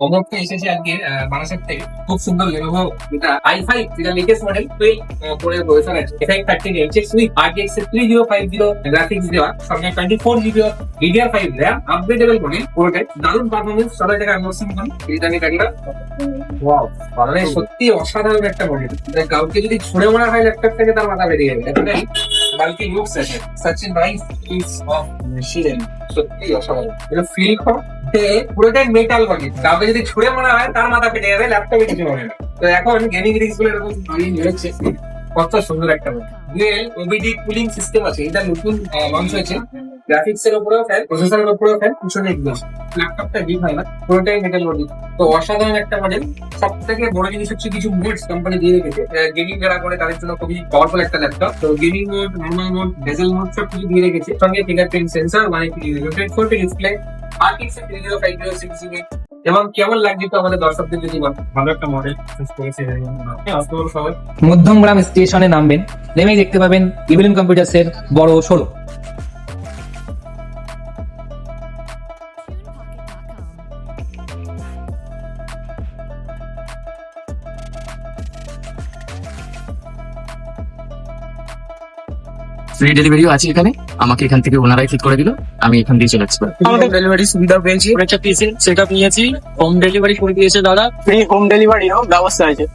অমরটা এসেছে আজকে বারাসাত থেকে। খুব সুন্দর লেনোভো যেটা i5 যেটা লেটেস্ট মডেল 12 করে প্রসেসর আছে। এটা 13 HX with RTX 3050 গ্রাফিক্স দেওয়া, সঙ্গে 24 GB DDR5 RAM আপগ্রেডেবল করে পুরোটাই দারুণ পারফরমেন্স। সবাই থেকে আনবক্সিং করুন। এটা আমি একটা ওয়াও, মানে সত্যি অসাধারণ একটা মডেল। কাউকে যদি ছুঁড়ে মারা হয় ল্যাপটপ থেকে তার মাথা বেরিয়ে যাবে। এতটাই বালকি লুকস আছে। such a nice piece of machine, সত্যি অসাধারণ। এটা ফিল কর পুরোটাই মেটাল বডি, কাউকে যদি ছুঁড়ে মারা হয় তার মাথা ফেটে যাবে, ল্যাপটপে কিছু হবে না। তো এখন গেমিং রিক্স গুলো এরকম হচ্ছে। কত সুন্দর একটা ডুয়েল ওবিডি কুলিং সিস্টেম আছে। এটা নতুন লঞ্চ হয়েছে। গ্রাফিক্স এর উপরেও ফ্যান, প্রসেসরের উপরেও ফ্যান, পিছনে এক্সস্ট। ল্যাপটপটা ডিপ হয় না, পুরোটাই মেটাল বডি। তো অসাধারণ একটা মডেল। সব থেকে বড় জিনিস হচ্ছে কিছু মোডস কোম্পানি দিয়ে রেখেছে গেমিং যারা করে তাদের জন্য খুবই পাওয়ারফুল একটা ল্যাপটপ। তো gaming mode, normal mode, bezel mode সব কিছু দিয়ে রেখেছে। সঙ্গে ফিঙ্গারপ্রিন্ট সেন্সর, মানে ডিসপ্লে, RTX 3050 6GB। এবং কেমন লাগছে তো আমাদের দর্শকদের যদি ভালো একটা মডেল চুজ করেছে। মধ্যমগ্রাম স্টেশনে নামবেন, নেমেই দেখতে পাবেন ইভিলিন কম্পিউটার্সের বড় শোরুম। ফ্রি ডেলিভারিও আছে এখানে, আমাকে এখান থেকে ওনারাই ঠিক করে দিল, আমি এখান দিয়ে চলে আসছি। আমাদের ডেলিভারি সুবিধা পেয়েছি, একটা পিসি সেটআপ নিয়েছি, হোম ডেলিভারি করে দিয়েছে দাদা, ফ্রি হোম ডেলিভারিরও ব্যবস্থা আছে।